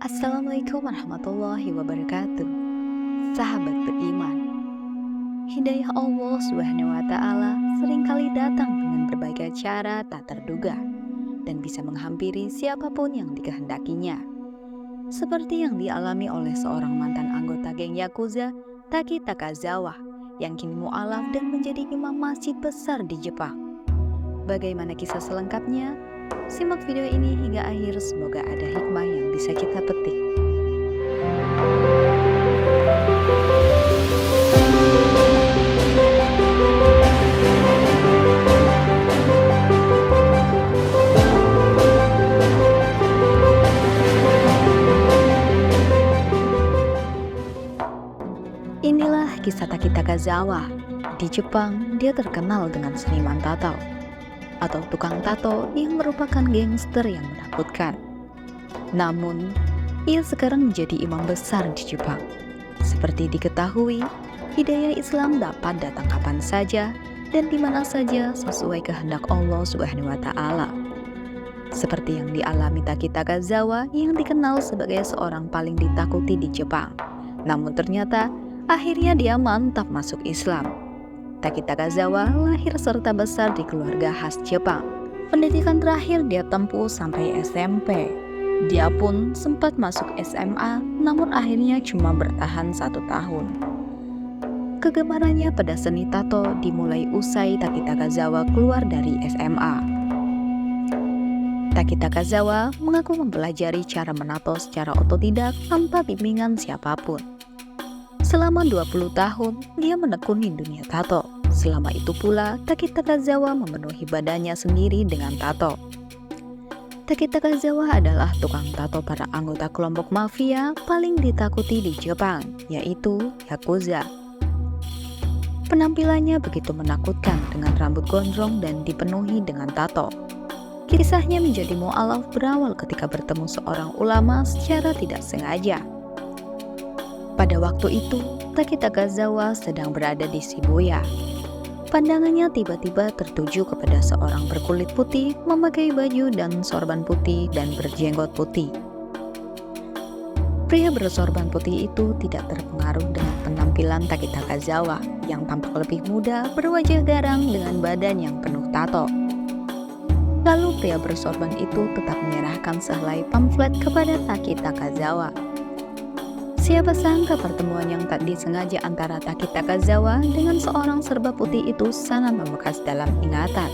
Assalamualaikum warahmatullahi wabarakatuh. Sahabat beriman, hidayah Allah Subhanahu wa taala seringkali datang dengan berbagai cara tak terduga dan bisa menghampiri siapapun yang dikehendakinya. Seperti yang dialami oleh seorang mantan anggota geng Yakuza, Taki Takazawa, yang kini mualaf dan menjadi imam masjid besar di Jepang. Bagaimana kisah selengkapnya? Simak video ini hingga akhir, semoga ada hikmah yang bisa kita petik. Inilah kisah Taki Takazawa. Di Jepang, dia terkenal dengan seniman tato atau tukang tato yang merupakan gangster yang menakutkan. Namun, ia sekarang menjadi imam besar di Jepang. Seperti diketahui, hidayah Islam dapat datang kapan saja dan di mana saja sesuai kehendak Allah Subhanahu wa taala. Seperti yang dialami Taki Takazawa yang dikenal sebagai seorang paling ditakuti di Jepang. Namun ternyata akhirnya dia mantap masuk Islam. Taki Takazawa lahir serta besar di keluarga khas Jepang. Pendidikan terakhir dia tempuh sampai SMP. Dia pun sempat masuk SMA, namun akhirnya cuma bertahan 1 tahun. Kegemarannya pada seni tato dimulai usai Taki Takazawa keluar dari SMA. Taki Takazawa mengaku mempelajari cara menato secara otodidak tanpa bimbingan siapapun. Selama 20 tahun, dia menekuni dunia tato. Selama itu pula, Taki Takazawa memenuhi badannya sendiri dengan tato. Taki Takazawa adalah tukang tato para anggota kelompok mafia paling ditakuti di Jepang, yaitu Yakuza. Penampilannya begitu menakutkan dengan rambut gondrong dan dipenuhi dengan tato. Kisahnya menjadi mu'alaf berawal ketika bertemu seorang ulama secara tidak sengaja. Pada waktu itu, Taki Takazawa sedang berada di Shibuya. Pandangannya tiba-tiba tertuju kepada seorang berkulit putih memakai baju dan sorban putih dan berjenggot putih. Pria bersorban putih itu tidak terpengaruh dengan penampilan Taki Takazawa yang tampak lebih muda, berwajah garang dengan badan yang penuh tato. Lalu pria bersorban itu tetap menyerahkan sehelai pamflet kepada Taki Takazawa. Siapa sangka pertemuan yang tak disengaja antara Taki Takazawa dengan seorang serba putih itu sangat membekas dalam ingatan.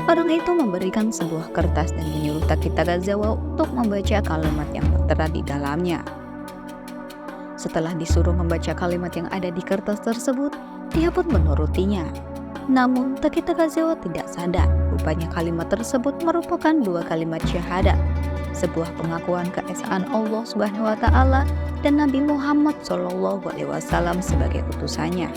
Orang itu memberikan sebuah kertas dan menyuruh Taki Takazawa untuk membaca kalimat yang tertera di dalamnya. Setelah disuruh membaca kalimat yang ada di kertas tersebut, dia pun menurutinya. Namun Taki Takazawa tidak sadar, rupanya kalimat tersebut merupakan 2 kalimat syahadat, sebuah pengakuan keesaan Allah Subhanahu wa taala dan Nabi Muhammad SAW sebagai utusannya.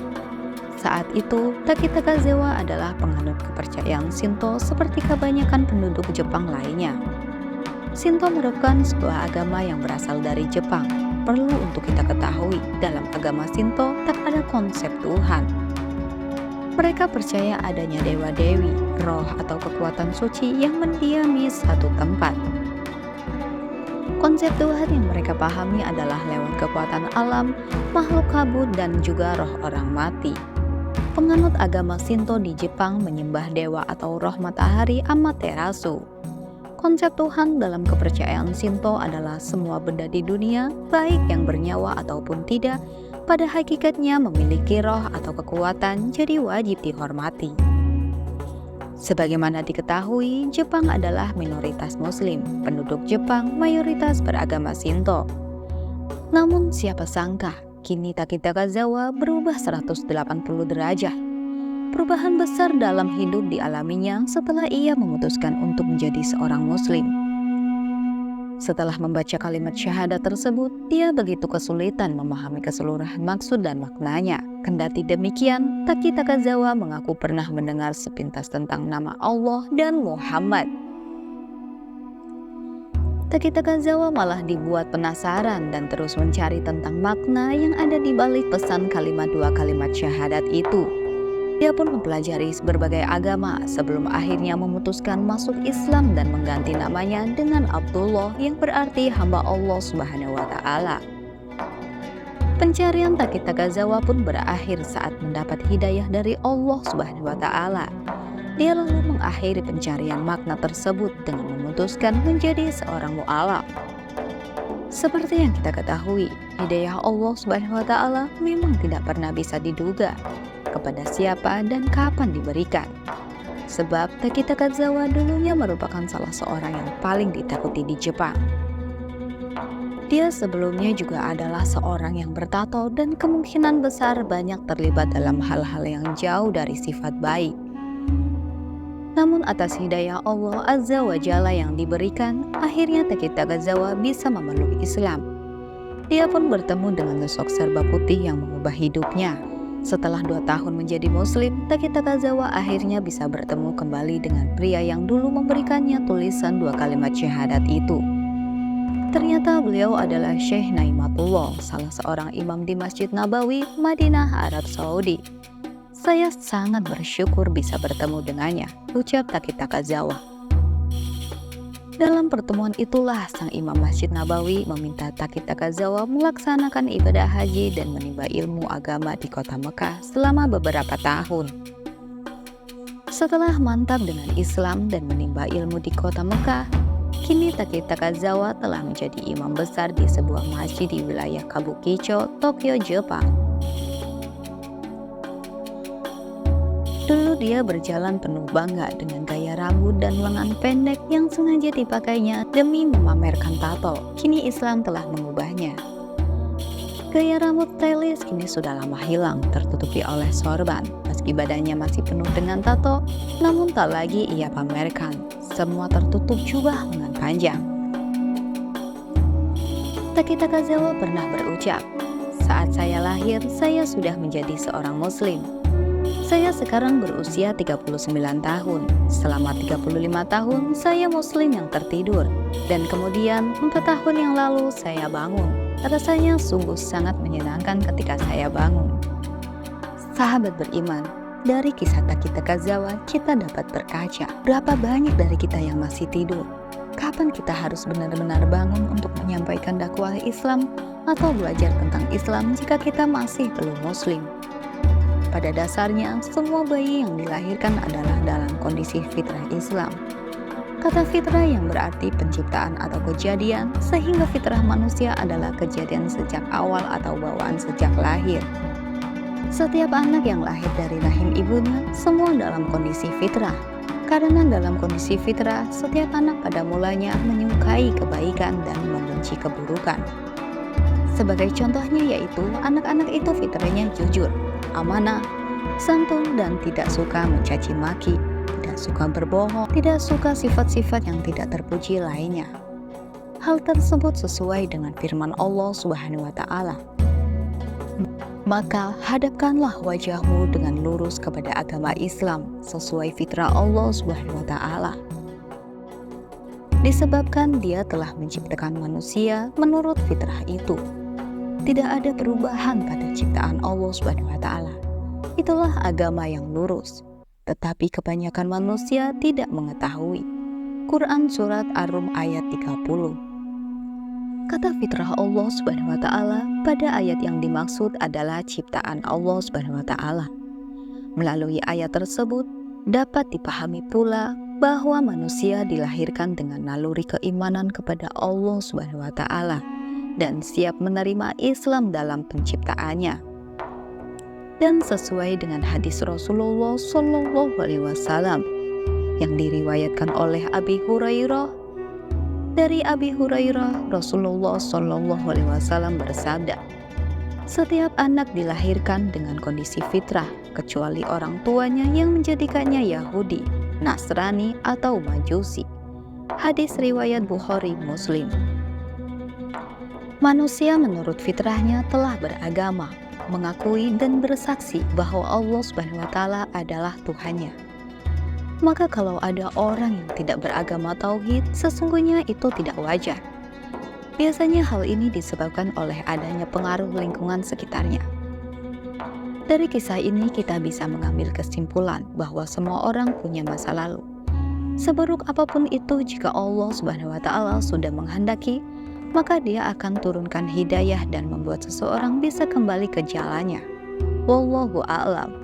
Saat itu, Taki Takazawa adalah penganut kepercayaan Shinto seperti kebanyakan penduduk Jepang lainnya. Shinto merupakan sebuah agama yang berasal dari Jepang. Perlu untuk kita ketahui, dalam agama Shinto tak ada konsep Tuhan. Mereka percaya adanya dewa-dewi, roh atau kekuatan suci yang mendiami satu tempat. Konsep Tuhan yang mereka pahami adalah lewat kekuatan alam, makhluk kabut, dan juga roh orang mati. Penganut agama Shinto di Jepang menyembah dewa atau roh matahari Amaterasu. Konsep Tuhan dalam kepercayaan Shinto adalah semua benda di dunia, baik yang bernyawa ataupun tidak, pada hakikatnya memiliki roh atau kekuatan, jadi wajib dihormati. Sebagaimana diketahui, Jepang adalah minoritas Muslim. Penduduk Jepang mayoritas beragama Shinto. Namun siapa sangka, kini Taki Takazawa berubah 180 derajat. Perubahan besar dalam hidup dialaminya setelah ia memutuskan untuk menjadi seorang Muslim. Setelah membaca kalimat syahadat tersebut, dia begitu kesulitan memahami keseluruhan maksud dan maknanya. Kendati demikian, Taki Takazawa mengaku pernah mendengar sepintas tentang nama Allah dan Muhammad. Taki Takazawa malah dibuat penasaran dan terus mencari tentang makna yang ada di balik pesan kalimat 2 kalimat syahadat itu. Dia pun mempelajari berbagai agama sebelum akhirnya memutuskan masuk Islam dan mengganti namanya dengan Abdullah yang berarti hamba Allah Subhanahu wa Ta'ala. Pencarian Taki Takazawa pun berakhir saat mendapat hidayah dari Allah Subhanahu wa Ta'ala. Dia lalu mengakhiri pencarian makna tersebut dengan memutuskan menjadi seorang mu'alaf. Seperti yang kita ketahui, hidayah Allah Subhanahu wa Ta'ala memang tidak pernah bisa diduga kepada siapa dan kapan diberikan. Sebab Taki Takazawa dulunya merupakan salah seorang yang paling ditakuti di Jepang. Dia sebelumnya juga adalah seorang yang bertato dan kemungkinan besar banyak terlibat dalam hal-hal yang jauh dari sifat baik. Namun atas hidayah Allah Azza wa Jalla yang diberikan, akhirnya Taki Takazawa bisa memeluk Islam. Dia pun bertemu dengan sosok serba putih yang mengubah hidupnya. Setelah 2 tahun menjadi muslim, Taki Takazawa akhirnya bisa bertemu kembali dengan pria yang dulu memberikannya tulisan 2 kalimat syahadat itu. Ternyata beliau adalah Syekh Naimatullah, salah seorang imam di Masjid Nabawi, Madinah, Arab Saudi. Saya sangat bersyukur bisa bertemu dengannya, ucap Taki Takazawa. Dalam pertemuan itulah sang imam Masjid Nabawi meminta Taki Takazawa melaksanakan ibadah haji dan menimba ilmu agama di kota Mekah selama beberapa tahun. Setelah mantap dengan Islam dan menimba ilmu di kota Mekah, kini Taki Takazawa telah menjadi imam besar di sebuah masjid di wilayah Kabukicho, Tokyo, Jepang. Dulu dia berjalan penuh bangga dengan gaya rambut dan lengan pendek yang sengaja dipakainya demi memamerkan tato. Kini Islam telah mengubahnya. Gaya rambut stylish kini sudah lama hilang, tertutupi oleh sorban. Meski badannya masih penuh dengan tato, namun tak lagi ia pamerkan. Semua tertutup jubah lengan panjang. Taki Takazawa pernah berucap, "Saat saya lahir, saya sudah menjadi seorang muslim. Saya sekarang berusia 39 tahun. Selama 35 tahun, saya muslim yang tertidur. Dan kemudian 4 tahun yang lalu saya bangun. Rasanya sungguh sangat menyenangkan ketika saya bangun." Sahabat beriman, dari kisah Taki Takazawa kita dapat berkaca berapa banyak dari kita yang masih tidur. Kapan kita harus benar-benar bangun untuk menyampaikan dakwah Islam atau belajar tentang Islam jika kita masih belum muslim? Pada dasarnya, semua bayi yang dilahirkan adalah dalam kondisi fitrah Islam. Kata fitrah yang berarti penciptaan atau kejadian, sehingga fitrah manusia adalah kejadian sejak awal atau bawaan sejak lahir. Setiap anak yang lahir dari rahim ibunya, semua dalam kondisi fitrah. Karena dalam kondisi fitrah, setiap anak pada mulanya menyukai kebaikan dan membenci keburukan. Sebagai contohnya yaitu, anak-anak itu fitrahnya jujur, amanah, santun, dan tidak suka mencaci maki, tidak suka berbohong, tidak suka sifat-sifat yang tidak terpuji lainnya. Hal tersebut sesuai dengan firman Allah Subhanahu wa Ta'ala. Maka hadapkanlah wajahmu dengan lurus kepada agama Islam sesuai fitrah Allah Subhanahu wa Ta'ala. Disebabkan Dia telah menciptakan manusia menurut fitrah itu. Tidak ada perubahan pada ciptaan Allah Subhanahu wa Ta'ala. Itulah agama yang lurus. Tetapi kebanyakan manusia tidak mengetahui. Quran Surat Ar-Rum ayat 30. Kata fitrah Allah Subhanahu wa Ta'ala pada ayat yang dimaksud adalah ciptaan Allah Subhanahu wa Ta'ala. Melalui ayat tersebut dapat dipahami pula bahwa manusia dilahirkan dengan naluri keimanan kepada Allah Subhanahu wa Ta'ala dan siap menerima Islam dalam penciptaannya. Dan sesuai dengan hadis Rasulullah Shallallahu Alaihi Wasallam yang diriwayatkan oleh Abi Hurairah. Dari Abi Hurairah, Rasulullah Shallallahu Alaihi Wasallam bersabda, "Setiap anak dilahirkan dengan kondisi fitrah, kecuali orang tuanya yang menjadikannya Yahudi, Nasrani, atau Majusi." Hadis riwayat Bukhari Muslim. Manusia menurut fitrahnya telah beragama, mengakui dan bersaksi bahwa Allah Subhanahu wa Ta'ala adalah Tuhannya. Maka kalau ada orang yang tidak beragama tauhid, sesungguhnya itu tidak wajar. Biasanya hal ini disebabkan oleh adanya pengaruh lingkungan sekitarnya. Dari kisah ini kita bisa mengambil kesimpulan bahwa semua orang punya masa lalu. Seburuk apapun itu, jika Allah Subhanahu wa Ta'ala sudah menghendaki, maka Dia akan turunkan hidayah dan membuat seseorang bisa kembali ke jalannya. Wallahu a'lam.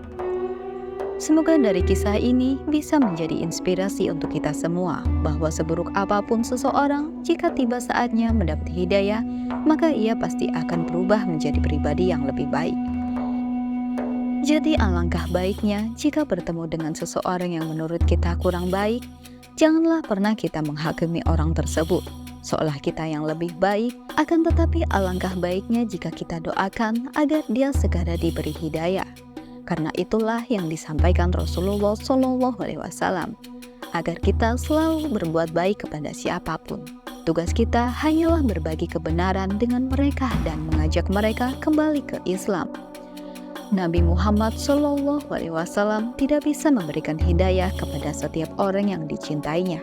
Semoga dari kisah ini bisa menjadi inspirasi untuk kita semua bahwa seburuk apapun seseorang, jika tiba saatnya mendapat hidayah, maka ia pasti akan berubah menjadi pribadi yang lebih baik. Jadi alangkah baiknya jika bertemu dengan seseorang yang menurut kita kurang baik, janganlah pernah kita menghakimi orang tersebut seolah kita yang lebih baik. Akan tetapi alangkah baiknya jika kita doakan agar dia segera diberi hidayah. Karena itulah yang disampaikan Rasulullah SAW, agar kita selalu berbuat baik kepada siapapun. Tugas kita hanyalah berbagi kebenaran dengan mereka dan mengajak mereka kembali ke Islam. Nabi Muhammad SAW tidak bisa memberikan hidayah kepada setiap orang yang dicintainya,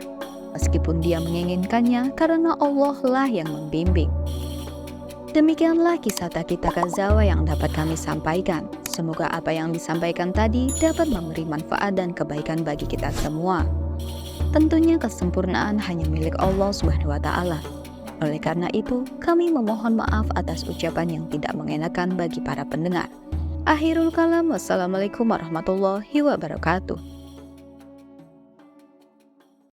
meskipun dia menginginkannya, karena Allah lah yang membimbing. Demikianlah kisah Taki Takazawa yang dapat kami sampaikan. Semoga apa yang disampaikan tadi dapat memberi manfaat dan kebaikan bagi kita semua. Tentunya kesempurnaan hanya milik Allah Subhanahu wa Ta'ala. Oleh karena itu, kami memohon maaf atas ucapan yang tidak mengenakan bagi para pendengar. Akhirul kalam, wassalamualaikum warahmatullahi wabarakatuh.